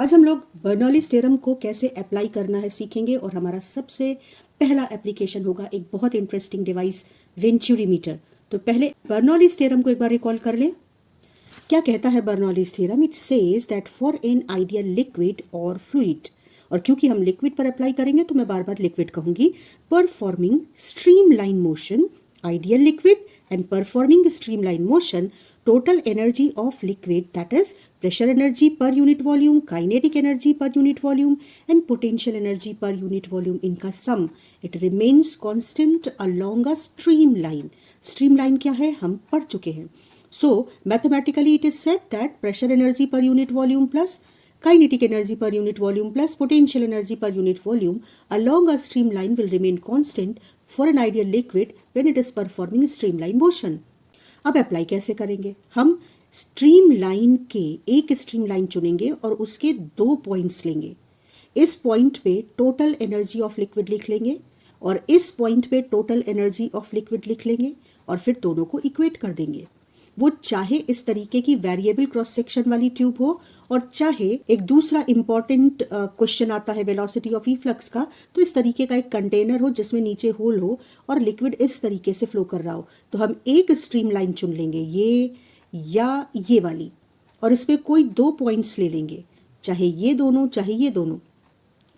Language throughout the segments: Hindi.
आज हम लोग बर्नौलीज थ्योरम को कैसे अप्लाई करना है सीखेंगे और हमारा सबसे पहला एप्लीकेशन होगा एक बहुत इंटरेस्टिंग डिवाइस वेंचुरीमीटर। तो पहले बर्नौलीज थ्योरम को एक बार रिकॉल कर ले। क्या कहता है Bernoulli's theorem? It says that for an ideal liquid और फ्लूइड, और क्योंकि हम लिक्विड पर अप्लाई करेंगे तो मैं बार बार लिक्विड कहूंगी, performing streamline motion, ideal liquid and performing streamline motion, total energy of liquid, that is pressure energy per unit volume, kinetic energy per unit volume and potential energy per unit volume, इनका sum it remains constant along a streamline. Streamline क्या है हम पढ़ चुके हैं. So mathematically it is said that pressure energy per unit volume plus kinetic energy per unit volume plus potential energy per unit volume along a streamline will remain constant for an ideal liquid when it is performing streamline motion. अब अप्लाई कैसे करेंगे? हम स्ट्रीमलाइन के एक स्ट्रीमलाइन चुनेंगे और उसके 2 पॉइंट्स लेंगे. इस पॉइंट पे टोटल एनर्जी ऑफ लिक्विड लिख लेंगे और इस पॉइंट पे टोटल एनर्जी ऑफ लिक्विड लिख लेंगे और फिर दोनों को इक्वेट कर देंगे. वो चाहे इस तरीके की वेरिएबल क्रॉस सेक्शन वाली ट्यूब हो और चाहे एक दूसरा इंपॉर्टेंट क्वेश्चन आता है वेलोसिटी ऑफ इफ्लक्स का, तो इस तरीके का एक कंटेनर हो जिसमें नीचे होल हो और लिक्विड इस तरीके से फ्लो कर रहा हो. तो हम एक स्ट्रीम लाइन चुन लेंगे, ये या ये वाली, और इस पर कोई 2 पॉइंट्स ले लेंगे, चाहे ये दोनों चाहे ये दोनों.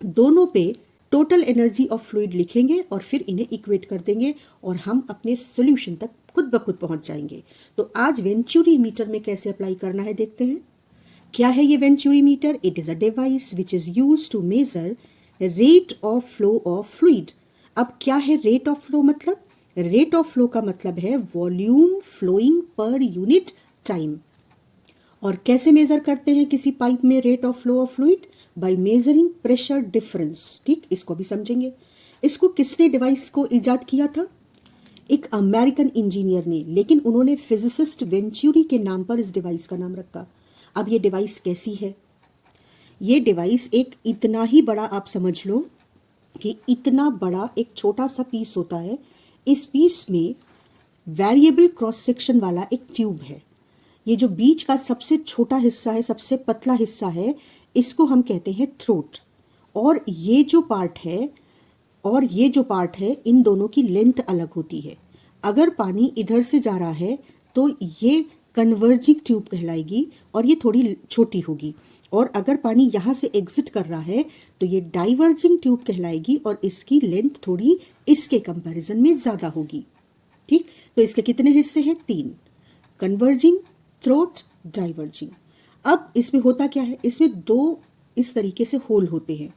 दोनों पे टोटल एनर्जी ऑफ फ्लूइड लिखेंगे और फिर इन्हें इक्वेट कर देंगे और हम अपने सोल्यूशन तक खुद ब खुद पहुंच जाएंगे. तो आज वेंचुरीमीटर में कैसे अप्लाई करना है देखते हैं. क्या है ये venturimeter? It is a device which is used to measure rate of flow of fluid. अब क्या है रेट ऑफ फ्लो? मतलब रेट ऑफ फ्लो का मतलब है volume flowing per unit time. और कैसे मेजर करते हैं किसी पाइप में rate of flow of fluid? By measuring pressure difference. ठीक, इसको भी समझेंगे. इसको किसने डिवाइस को इजाद किया था? एक अमेरिकन इंजीनियर ने, लेकिन उन्होंने फिजिसिस्ट वेंचुरी के नाम पर इस डिवाइस का नाम रखा. अब ये डिवाइस कैसी है? ये डिवाइस एक इतना ही बड़ा, आप समझ लो कि इतना बड़ा एक छोटा सा पीस होता है. इस पीस में वेरिएबल क्रॉस सेक्शन वाला एक ट्यूब है. ये जो बीच का सबसे छोटा हिस्सा है, सबसे पतला हिस्सा है, इसको हम कहते हैं थ्रोट. और ये जो पार्ट है इन दोनों की लेंथ अलग होती है. अगर पानी इधर से जा रहा है तो ये कन्वर्जिंग ट्यूब कहलाएगी और ये थोड़ी छोटी होगी, और अगर पानी यहाँ से एग्जिट कर रहा है तो ये डाइवर्जिंग ट्यूब कहलाएगी और इसकी लेंथ थोड़ी इसके कंपैरिजन में ज़्यादा होगी. ठीक, तो इसके कितने हिस्से हैं? 3, कन्वर्जिंग, थ्रोट, डाइवर्जिंग. अब इसमें होता क्या है? इसमें 2 इस तरीके से होल होते हैं.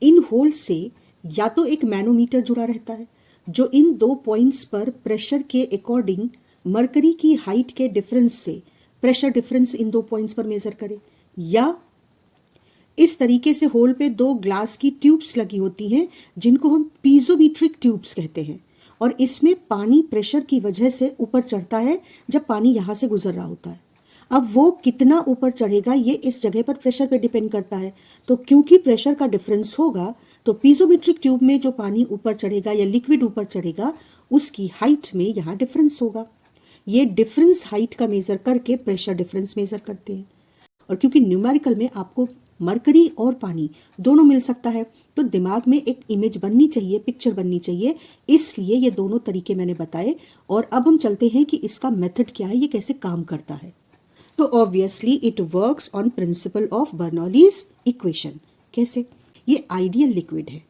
इन होल से या तो एक मैनोमीटर जुड़ा रहता है जो इन 2 पॉइंट्स पर प्रेशर के अकॉर्डिंग मरकरी की हाइट के डिफरेंस से प्रेशर डिफरेंस इन 2 पॉइंट्स पर मेजर करे, या इस तरीके से होल पे 2 ग्लास की ट्यूब्स लगी होती हैं जिनको हम पीजोमीट्रिक ट्यूब्स कहते हैं, और इसमें पानी प्रेशर की वजह से ऊपर चढ़ता है जब पानी यहाँ से गुजर रहा होता है. अब वो कितना ऊपर चढ़ेगा ये इस जगह पर प्रेशर पे डिपेंड करता है. तो क्योंकि प्रेशर का डिफरेंस होगा तो पीजोमेट्रिक ट्यूब में जो पानी ऊपर चढ़ेगा या लिक्विड ऊपर चढ़ेगा उसकी हाइट में यहाँ डिफरेंस होगा. ये डिफरेंस हाइट का मेजर करके प्रेशर डिफरेंस मेजर करते हैं. और क्योंकि न्यूमेरिकल में आपको मरकरी और पानी दोनों मिल सकता है तो दिमाग में एक इमेज बननी चाहिए, पिक्चर बननी चाहिए, इसलिए ये दोनों तरीके मैंने बताए. और अब हम चलते हैं कि इसका मेथड क्या है, ये कैसे काम करता है. तो obviously it works on principle of Bernoulli's equation. कैसे? ये आइडियल लिक्विड है.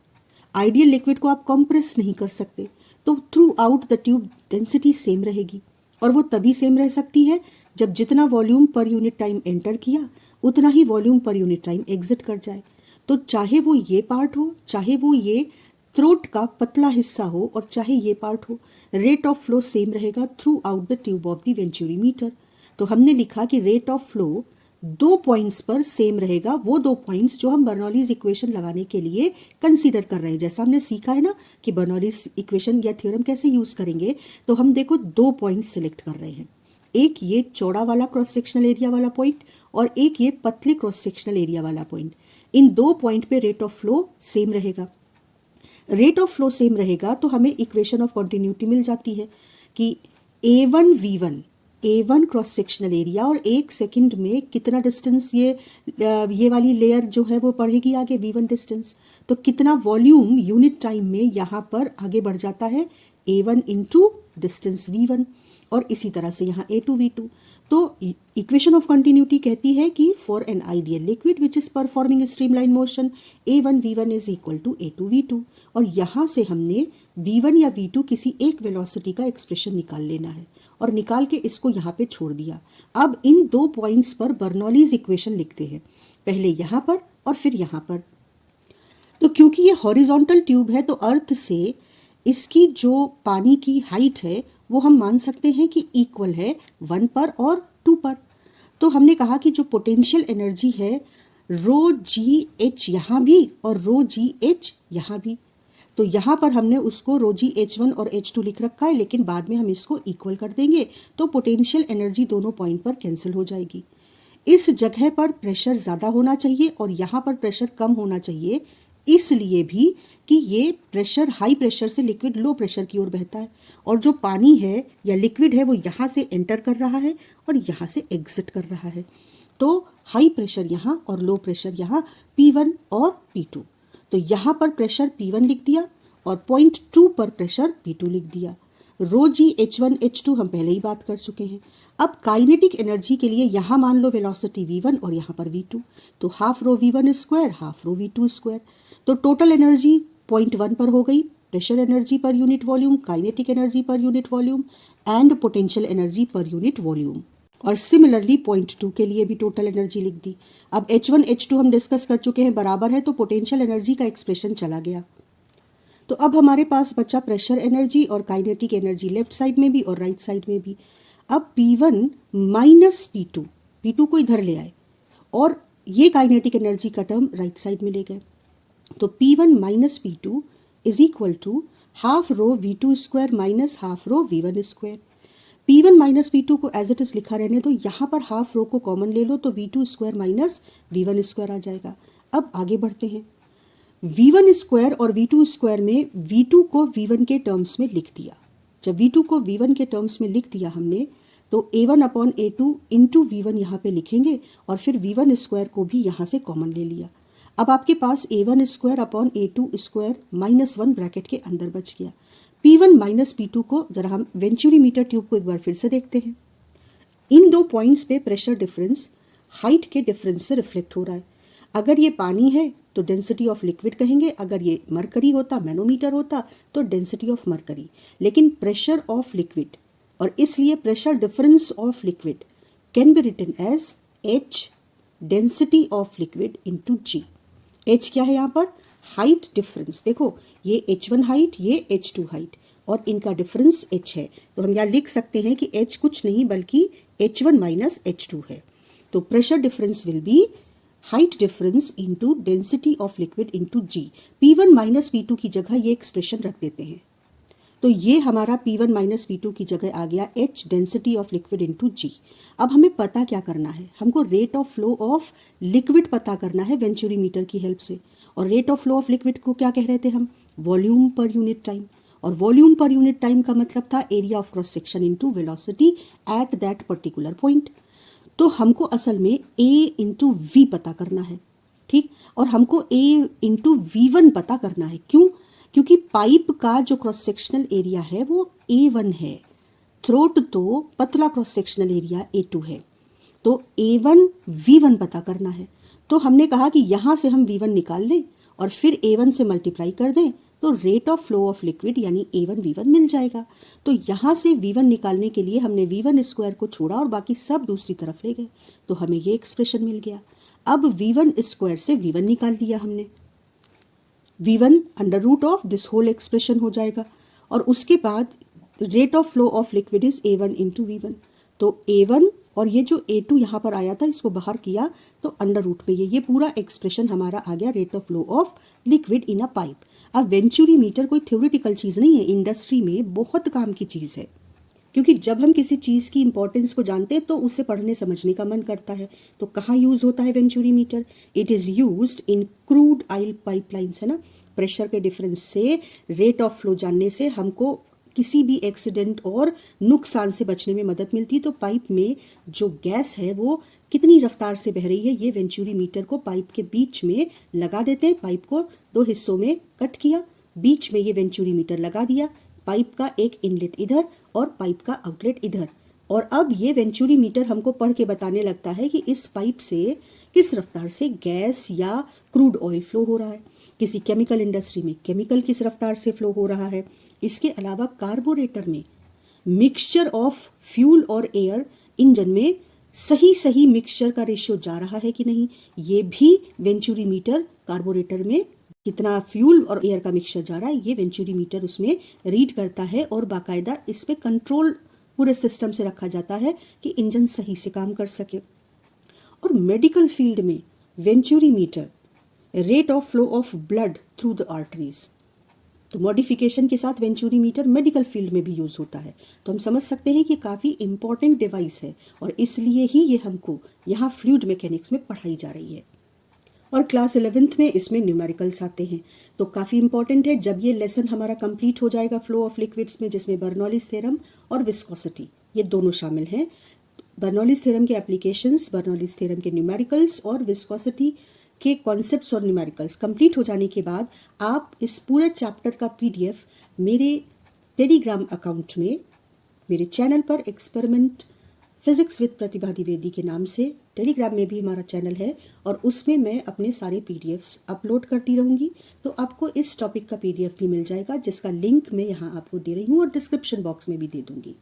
आइडियल लिक्विड को आप कंप्रेस नहीं कर सकते, तो through out the tube density same रहेगी, और वो तभी सेम रह सकती है जब जितना volume per unit time enter किया उतना ही volume per unit time exit कर जाए. तो चाहे वो ये पार्ट हो, चाहे वो ये थ्रोट का पतला हिस्सा हो, और चाहे ये पार्ट हो, रेट ऑफ फ्लो सेम रहेगा through out the tube of the venturimeter. तो हमने लिखा कि रेट ऑफ फ्लो 2 पॉइंट्स पर सेम रहेगा, वो 2 पॉइंट्स जो हम बर्नौलीज इक्वेशन लगाने के लिए कंसीडर कर रहे हैं. जैसा हमने सीखा है ना कि बर्नौलीज इक्वेशन या थ्योरम कैसे यूज करेंगे, तो हम देखो 2 पॉइंट्स सिलेक्ट कर रहे हैं. एक ये चौड़ा वाला क्रॉस सेक्शनल एरिया वाला पॉइंट और एक ये पतले क्रॉस सेक्शनल एरिया वाला पॉइंट. इन 2 पॉइंट पे रेट ऑफ फ्लो सेम रहेगा. रेट ऑफ फ्लो सेम रहेगा तो हमें इक्वेशन ऑफ कॉन्टिन्यूटी मिल जाती है कि A1 V1 A1 cross sectional area और 1 सेकंड में कितना डिस्टेंस ये वाली लेयर जो है वो बढ़ेगी आगे V1 डिस्टेंस, तो कितना वॉल्यूम यूनिट टाइम में यहाँ पर आगे बढ़ जाता है A1 इंटू डिस्टेंस V1, और इसी तरह से यहाँ A2 V2। तो इक्वेशन ऑफ कंटिन्यूटी कहती है कि for an ideal liquid which is performing streamline motion A1 V1 is equal to A2 V2, और यहाँ से हमने V1 या V2 किसी एक वेलोसिटी का एक्सप्रेशन निकाल लेना है और निकाल के इसको यहाँ पे छोड़ दिया। अब इन दो पॉइंट्स पर बर्नौलीज इक्वेशन लिखते हैं, पहले यहाँ पर और फिर यहाँ पर। तो क्योंकि ये हॉरिजॉन्टल ट्यूब है तो अर्थ से इसकी जो पानी की हाइट है वो हम मान सकते हैं कि इक्वल है 1 पर और 2 पर। तो हमने कहा कि जो पोटेंशियल एनर्जी है रो जी एच यहाँ भी और रो जी एच यहाँ भी, तो यहाँ पर हमने उसको रो जी H1 और H2 लिख रखा है, लेकिन बाद में हम इसको इक्वल कर देंगे तो पोटेंशियल एनर्जी दोनों पॉइंट पर कैंसिल हो जाएगी। इस जगह पर प्रेशर ज़्यादा होना चाहिए और यहाँ पर प्रेशर कम होना चाहिए, इसलिए भी कि ये प्रेशर हाई प्रेशर से लिक्विड लो प्रेशर की ओर बहता है, और जो पानी है या लिक्विड है वो यहाँ से एंटर कर रहा है और यहाँ से एग्जिट कर रहा है। तो हाई प्रेशर यहाँ और लो प्रेशर यहाँ P1 और P2। तो यहाँ पर प्रेशर P1 लिख दिया और पॉइंट 2 पर प्रेशर P2 लिख दिया। रो जी H1 H2 हम पहले ही बात कर चुके हैं। अब काइनेटिक एनर्जी के लिए यहाँ मान लो वेलोसिटी V1 और यहाँ पर V2, तो half rho V1 square half rho V2 square. तो टोटल एनर्जी पॉइंट 1 पर हो गई, pressure energy per unit volume, kinetic energy per unit volume and potential energy per unit volume. और सिमिलरली पॉइंट 2 के लिए भी टोटल एनर्जी लिख दी। अब H1 H2 हम डिस्कस कर चुके हैं बराबर है, तो पोटेंशियल एनर्जी का एक्सप्रेशन चला गया। तो अब हमारे पास बचा प्रेशर एनर्जी और काइनेटिक एनर्जी लेफ्ट साइड में भी और राइट साइड में भी। अब P1 माइनस P2, P2 को इधर ले आए और ये काइनेटिक एनर्जी का टर्म राइट साइड में ले गए, तो P1 minus P2 is equal to half rho V2 square minus half rho V1 square. P1 minus P2 को एज इट इज लिखा रहने दो, यहाँ पर हाफ रो को कॉमन ले लो तो V2 square minus V1 square आ जाएगा। अब आगे बढ़ते हैं, V1 स्क्वायर और V2 स्क्वायर में V2 को V1 के टर्म्स में लिख दिया। जब V2 को V1 के टर्म्स में लिख दिया हमने, तो A1 upon A2 into V1 यहाँ पे लिखेंगे और फिर V1 स्क्वायर को भी यहाँ से कॉमन ले लिया। अब आपके पास A1 square upon A2 square minus 1 bracket के अंदर बच गया। P1 माइनस P2 को जरा हम वेंचुरी मीटर ट्यूब को एक बार फिर से देखते हैं। इन दो पॉइंट्स पे प्रेशर डिफरेंस हाइट के डिफरेंस से रिफ्लेक्ट हो रहा है। अगर ये पानी है तो डेंसिटी ऑफ लिक्विड कहेंगे, अगर ये मरकरी होता मैनोमीटर होता तो डेंसिटी ऑफ मरकरी, लेकिन प्रेशर ऑफ लिक्विड, और इसलिए pressure difference of liquid can be written as H density of liquid into G। H क्या है यहाँ पर? Height difference. देखो ये H1 हाइट, ये H2 हाइट और इनका डिफरेंस H है, तो हम यहाँ लिख सकते हैं कि H कुछ नहीं बल्कि H1 माइनस H2 है। तो pressure difference will be height difference into density of liquid into G। P1 minus P2 की जगह ये एक्सप्रेशन रख देते हैं, तो ये हमारा P1 माइनस P2 की जगह आ गया H density of liquid into G। अब हमें पता क्या करना है, हमको rate of flow of liquid पता करना है वेंचुरी मीटर की हेल्प से। और rate of flow of liquid को क्या कह रहे थे हम? वॉल्यूम पर यूनिट टाइम, और वॉल्यूम पर यूनिट टाइम का मतलब था area of cross section into velocity at that particular point. तो हमको असल में A इंटू V पता करना है, ठीक, और हमको A इंटू V1 पता करना है। क्यों? क्योंकि पाइप का जो क्रॉस सेक्शनल एरिया है वो A1 है, थ्रोट तो पतला क्रॉस सेक्शनल एरिया A2 है, तो A1 V1 पता करना है। तो हमने कहा कि यहाँ से हम V1 निकाल लें और फिर A1 से मल्टीप्लाई कर दें तो rate of flow of liquid यानी A1 V1 मिल जाएगा। तो यहाँ से V1 निकालने के लिए हमने V1 स्क्वायर को छोड़ा और बाकी सब दूसरी तरफ ले गए, तो हमें ये एक्सप्रेशन मिल गया। अब V1 स्क्वायर से V1 निकाल लिया हमने, V1 under root of this whole expression हो जाएगा, और उसके बाद rate of flow of liquid is A1 into V1। तो A1 और ये जो A2 यहाँ पर आया था इसको बाहर किया तो अंडर रूट में ये पूरा एक्सप्रेशन हमारा आ गया rate of flow of liquid in a pipe. अब वेंचुरी मीटर कोई थ्योरेटिकल चीज़ नहीं है, इंडस्ट्री में बहुत काम की चीज़ है, क्योंकि जब हम किसी चीज़ की इंपॉर्टेंस को जानते हैं तो उसे पढ़ने समझने का मन करता है। तो कहाँ यूज़ होता है venturi meter? It is used in crude oil pipelines, है ना। प्रेशर के डिफरेंस से रेट ऑफ फ्लो जानने से हमको किसी भी एक्सीडेंट और नुकसान से बचने में मदद मिलती है। तो पाइप में जो गैस है वो कितनी रफ्तार से बह रही है, ये वेंचुरी मीटर को पाइप के बीच में लगा देते हैं। पाइप को 2 हिस्सों में कट किया, बीच में ये वेंचुरी मीटर लगा दिया, पाइप का एक इनलेट इधर और पाइप का आउटलेट इधर। और अब ये वेंचुरी मीटर हमको पढ़ के बताने लगता है कि इस पाइप से किस रफ्तार से गैस या क्रूड ऑयल फ्लो हो रहा है, किसी केमिकल इंडस्ट्री में केमिकल किस रफ्तार से फ्लो हो रहा है। इसके अलावा कार्बोरेटर में मिक्सचर ऑफ फ्यूल और एयर इंजन में सही मिक्सचर का रेशियो जा रहा है कि नहीं, ये भी वेंचुरी मीटर कार्बोरेटर में कितना फ्यूल और एयर का मिक्सचर जा रहा है ये वेंचुरी मीटर उसमें रीड करता है। और बाकायदा इस पे कंट्रोल पूरे सिस्टम से रखा जाता है कि इंजन सही से काम कर सके। और मेडिकल फील्ड में venturi meter rate of flow of blood through the arteries, तो मॉडिफिकेशन के साथ वेंचुरी मीटर मेडिकल फील्ड में भी यूज़ होता है। तो हम समझ सकते हैं कि काफ़ी इंपॉर्टेंट डिवाइस है और इसलिए ही ये हमको यहाँ फ्लूइड मैकेनिक्स में पढ़ाई जा रही है। और क्लास 11th में इसमें न्यूमेरिकल्स आते हैं, तो काफ़ी इंपॉर्टेंट है। जब ये लेसन हमारा कंप्लीट हो जाएगा फ्लो ऑफ लिक्विड्स में, जिसमें बर्नौलीज थ्योरम और विस्कोसिटी ये दोनों शामिल हैं। बर्नौलीज थ्योरम के एप्लीकेशंस, बर्नौलीज थ्योरम के न्यूमेरिकल्स और विस्कोसिटी के कॉन्सेप्ट्स और न्यूमेरिकल्स कंप्लीट हो जाने के बाद आप इस पूरे चैप्टर का PDF मेरे टेलीग्राम अकाउंट में, मेरे चैनल पर एक्सपेरिमेंट फिजिक्स विद प्रतिभा द्विवेदी के नाम से टेलीग्राम में भी हमारा चैनल है और उसमें मैं अपने सारे PDFs अपलोड करती रहूँगी। तो आपको इस टॉपिक का PDF भी मिल जाएगा, जिसका लिंक मैं यहाँ आपको दे रही हूँ और डिस्क्रिप्शन बॉक्स में भी दे दूँगी।